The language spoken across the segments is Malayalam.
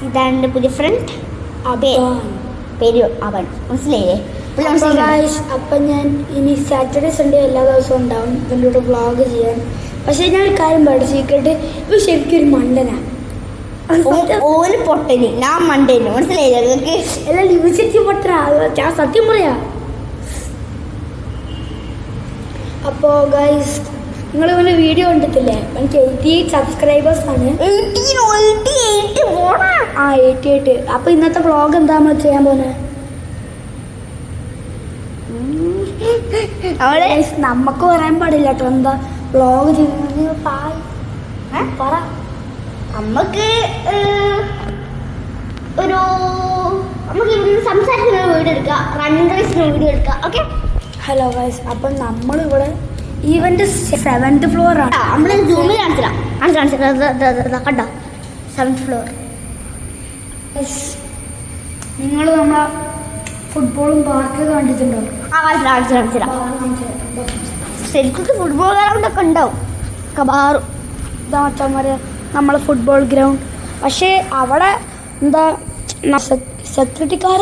ഇതാണ് എൻ്റെ പുതിയ ഫ്രണ്ട്. പേര് അവൻ, മനസ്സിലായില്ലേ? അപ്പം ഞാൻ ഇനി സാറ്റർഡേ സൺഡേ എല്ലാ ദിവസവും ഉണ്ടാവും ഇവൻ്റെ കൂടെ വ്ളോഗ് ചെയ്യാൻ. പക്ഷേ ഞാൻ ഒരു കാര്യം പാടും, സീക്രട്ട് ഇപ്പൊ ശരിക്കും ഒരു മണ്ടനാണ്. ഓന് പൊട്ടന്, ഞാൻ മണ്ടന്, മനസ്സിലായില്ലേ നിങ്ങൾക്ക്? എല്ലാം ലിമിച്ചിട്ട് പൊട്ടനാ, ഞാൻ സത്യം പറയാ. അപ്പോൾ ഗൈസ് നിങ്ങൾ ഇവൻ്റെ വീഡിയോ കണ്ടിട്ടില്ലേ? എനിക്ക് 88 സബ്സ്ക്രൈബേഴ്സ് ആണ്. 88. അപ്പോൾ ഇന്നത്തെ വ്ളോഗ് എന്താ നമ്മൾ ചെയ്യാൻ പോകുന്നത്? നമുക്ക് പറയാൻ പാടില്ല കേട്ടോ എന്താ വ്ളോഗ് ചെയ്യുന്നത്. പറ. നമുക്ക് ഇവിടെ സംസാരിക്കുന്ന വീഡിയോ എടുക്കാം, റണ്ണിംഗ് റേസിന് വീഡിയോ എടുക്കാം. ഓക്കെ. ഹലോ ഗൈസ്, അപ്പം നമ്മളിവിടെ ഈവൻ്റെ 7th ഫ്ലോർ ആണ്. നമ്മൾ ജൂമിൽ കാണിച്ചിടാം കണ്ടോ 7th ഫ്ലോർ. നിങ്ങൾ നമ്മളെ ഫുട്ബോളും പാർക്ക് കണ്ടിട്ടുണ്ടോ? കാണിച്ചിടാം. ശരിക്കും ഫുട്ബോൾ ഗ്രൗണ്ടൊക്കെ ഉണ്ടാവും കബാറും. ഇതാ മച്ചന്മാരെ നമ്മളെ ഫുട്ബോൾ ഗ്രൗണ്ട്. പക്ഷേ അവിടെ എന്താ സെക്യൂരിറ്റിക്കാർ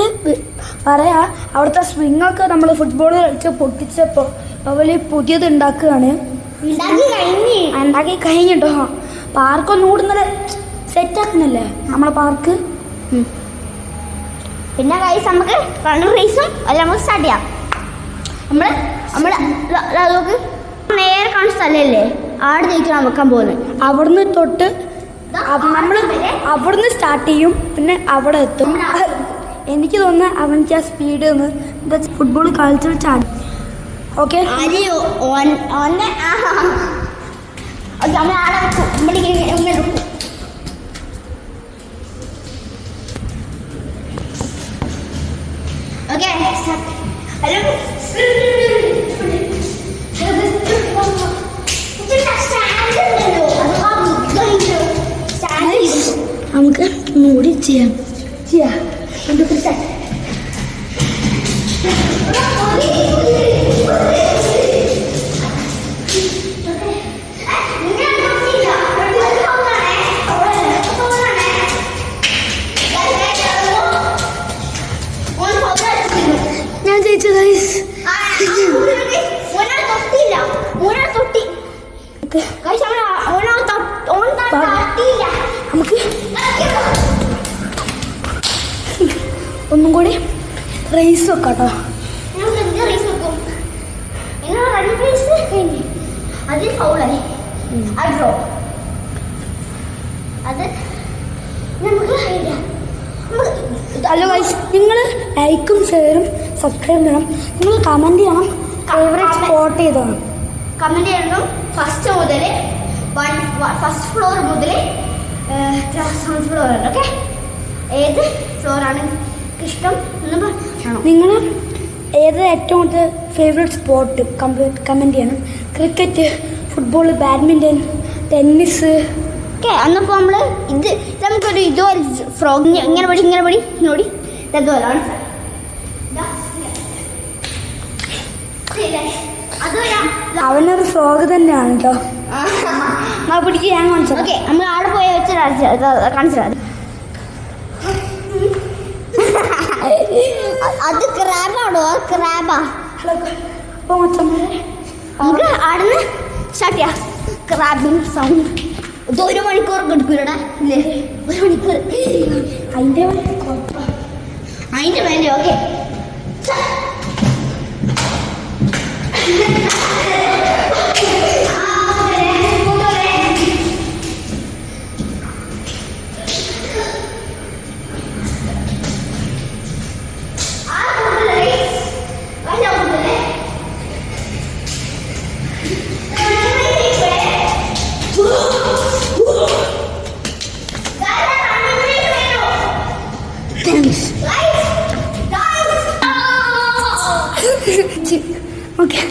പറയാ അവിടുത്തെ സ്വിങ്ങൊക്കെ നമ്മൾ ഫുട്ബോൾ കളിച്ച് പൊട്ടിച്ചപ്പോൾ അവര് പുതിയത് ഉണ്ടാക്കുകയാണ്. ഉണ്ടാക്കി കഴിഞ്ഞിട്ടോ പാർക്കൊന്നും കൂടുന്നത് സെറ്റാക്കുന്നില്ലേ നമ്മളെ പാർക്ക്. പിന്നെ ഗൈസ് നമുക്ക് റണ്ണിംഗ് റേസും അല്ല നമുക്ക് സ്റ്റാർട്ട് ചെയ്യാം. നമുക്ക് നേരെ കാണുന്ന സ്ഥലമല്ലേ, ആടെ ജയിക്കാൻ വെക്കാൻ പോകുന്നത്. അവിടുന്ന് തൊട്ട് നമ്മൾ അവിടുന്ന് സ്റ്റാർട്ട് ചെയ്യും, പിന്നെ അവിടെ എത്തും. എനിക്ക് തോന്നുന്നത് അവൻക്ക് ആ സ്പീഡ് ഒന്ന് എന്താ ഫുട്ബോൾ കളിച്ചു ചാടി. ഓക്കെ നമുക്ക് മൂടി ചെയ്യാം. ഞാൻ ജയിച്ചു ഗൈസ്. നമുക്ക് ഒന്നും കൂടി റേസ് വെക്കാട്ടോ. ഹലോ ഗൈസ്, നിങ്ങൾ ലൈക്കും ഷെയറും സബ്സ്ക്രൈബ് ചെയ്യണം. നിങ്ങൾ കമൻറ്റ് ചെയ്യണം ഫേവറേറ്റ് സ്പോട്ട് ചെയ്തതാണ്. കമൻറ്റ് ചെയ്യണം. ഫസ്റ്റ് ഫ്ലോർ മുതൽ 7th ഫ്ലോർ ഉണ്ട്. ഓക്കെ, ഏത് ഫ്ലോറാണ് ഇഷ്ടം എന്ന് പറയണം. നിങ്ങൾ ഏത് ഏറ്റവും കൂടുതൽ ഫേവറേറ്റ് സ്പോട്ട് കമൻറ്റ് ചെയ്യണം. Cricket, football, badminton, tennis. Okay, അന്നപ്പോൾ നമ്മൾ ഇത് നമുക്കൊരു ഇതുപോലെ ഫ്രോഗ് ഇങ്ങനെ പടി നോടി ഇതുപോലെ അവനൊരു ഫ്രോഗ് തന്നെയാണ് കേട്ടോ. പിടിക്ക് ഞാൻ കാണിച്ചു. ഓക്കെ, നമ്മൾ ആടെ പോയി വെച്ച് കാണിച്ചു. അത് ക്രാബാണോ? ക്രാബാ. അപ്പോൾ മച്ചന്മാരെ നമുക്ക് ആടുന്ന് സ്റ്റാർട്ട് ചെയ്യാം. ക്രാബിങ് സൗണ്ട് ഇത് 1 മണിക്കൂർ എടുക്കൂലടാ. ഇല്ലേ, 1 മണിക്കൂർ അതിൻ്റെ വേണ്ടി. Okay, okay.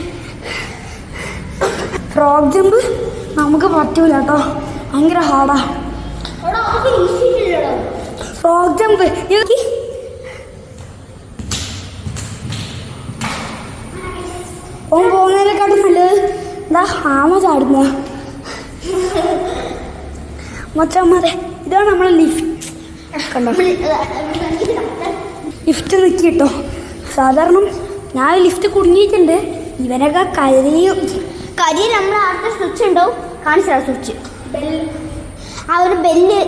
ഫ്രോഗ് ജമ്പ് നമുക്ക് പറ്റൂല കേട്ടോ, ഭയങ്കര ഹാർഡാ ഫ്രോഗ് ജമ്പ്. ഓൻ പോകുന്നതിനെക്കാട്ടും നല്ലത് എന്താ ആമ ചാടുന്ന. മച്ചന്മാരെ ഇതാണ് നമ്മളെ ലിഫ്റ്റ്. കണ്ടോ ലിഫ്റ്റ് നിൽക്കി കേട്ടോ. സാധാരണ ഞാൻ ലിഫ്റ്റ് കുടുങ്ങിയിട്ടുണ്ട്. ഇവനൊക്കെ കരിയും. നമ്മൾ അടുത്ത സ്വിച്ച് ഉണ്ടാവും. കാണിച്ചാൽ സ്വിച്ച് ആ ഒരു ബെല്ല്,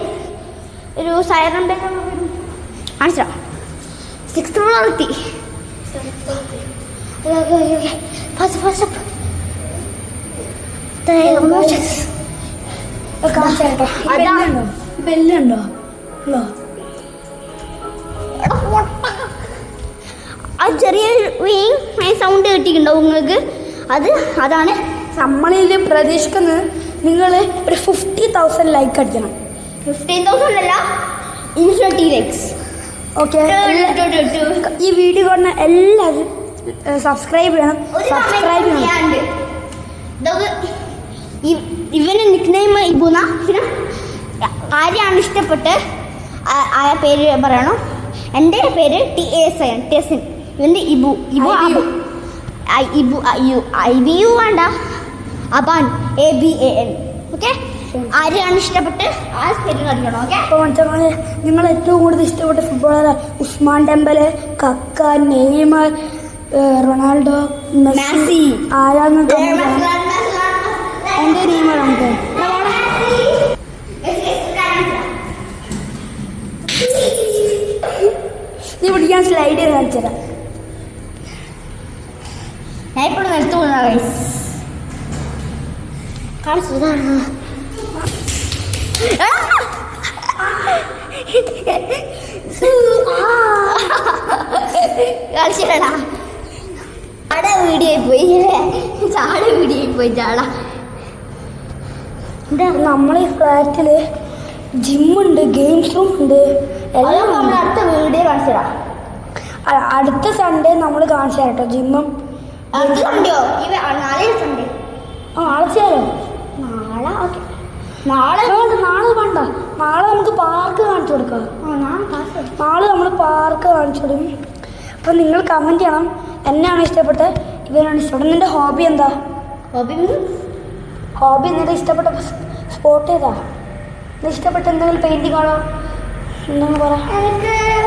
ഒരു സൈറൺ ബെല്ല് കാണിച്ചാ. 6th ഫ്ലോർ എത്തി. ബെല്ലുണ്ടോ? ആ ചെറിയ സൗണ്ട് കേട്ടിട്ടുണ്ടാവും നിങ്ങൾക്ക്. അതാണ് നമ്മളിൽ പ്രതീക്ഷിക്കുന്നത് നിങ്ങൾ ഒരു 50,000 ലൈക്ക് അടിക്കണം. 15,000 അല്ല, ഇൻഫിനിറ്റി ലൈക്സ്. ഓക്കെ, ഈ വീഡിയോ കാണുന്ന എല്ലാവരും സബ്സ്ക്രൈബ് ചെയ്യണം. ഇവന് നിക്നെയിം ഇബുന. പിന്നെ ആരെയാണ് ഇഷ്ടപ്പെട്ട് ആ പേര് പറയണം. എൻ്റെ പേര് ടെസിൻ. ഇവൻ്റെ ഇബു IBU വേണ്ട, അബാൻ ABAN. ഓക്കെ, ആരെയാണ് ഇഷ്ടപ്പെട്ട് ആ പേര് കളിക്കണം. ഓക്കെ, അപ്പോൾ മനസ്സിലായി. നിങ്ങൾ ഏറ്റവും കൂടുതൽ ഇഷ്ടപ്പെട്ട ഫുട്ബോളർ ഉസ്മാൻ ഡെമ്പലെ, കക്ക, നെയ്മർ, റൊണാൾഡോ, മെസ്സി ആരാന്ന് എൻ്റെ നെയ്മർ നമുക്ക് നീ പിടിക്കാൻ സ്ലൈഡ് ചെയ്ത് കാണിച്ചതാ. ഞാൻ ഇപ്പോഴും നിലത്ത് പോകുന്ന കാണിച്ചതാണ്. കളിച്ചിടാ. വീഡിയോയിൽ പോയി ചാട. നമ്മളെ ഈ ഫ്ലാറ്റിൽ ജിമ്മുണ്ട്, ഗെയിംസ് റൂം ഉണ്ട്, എല്ലാം നമ്മൾ അടുത്ത വീഡിയോ കാണിച്ചിടാം. അടുത്ത സൺഡേ നമ്മൾ കാണിച്ചു കേട്ടോ ജിമ്മും. അടുത്ത സൺഡേയോ? നാളെ സൺഡേ. നാളെ ചെയ്യാലോ. നാളെ വേണ്ട, നാളെ നമുക്ക് പാർക്ക് കാണിച്ചു കൊടുക്കാം. നാളെ നമ്മൾ പാർക്ക് കാണിച്ചു കൊടുക്കും. അപ്പം നിങ്ങൾ കമൻറ്റ് ചെയ്യണം എന്നെയാണ് ഇഷ്ടപ്പെട്ടത്, ഇവനാണ് ഇഷ്ടപ്പെട്ടത്. നിൻ്റെ ഹോബി എന്താ? ഹോബി നിന്റെ ഇഷ്ടപ്പെട്ട സ്പോട്ട് ഏതാ? ഇഷ്ടപ്പെട്ട എന്തെങ്കിലും പെയിൻറ്റിംഗ് ആണോ? എന്താണ് പറയാ?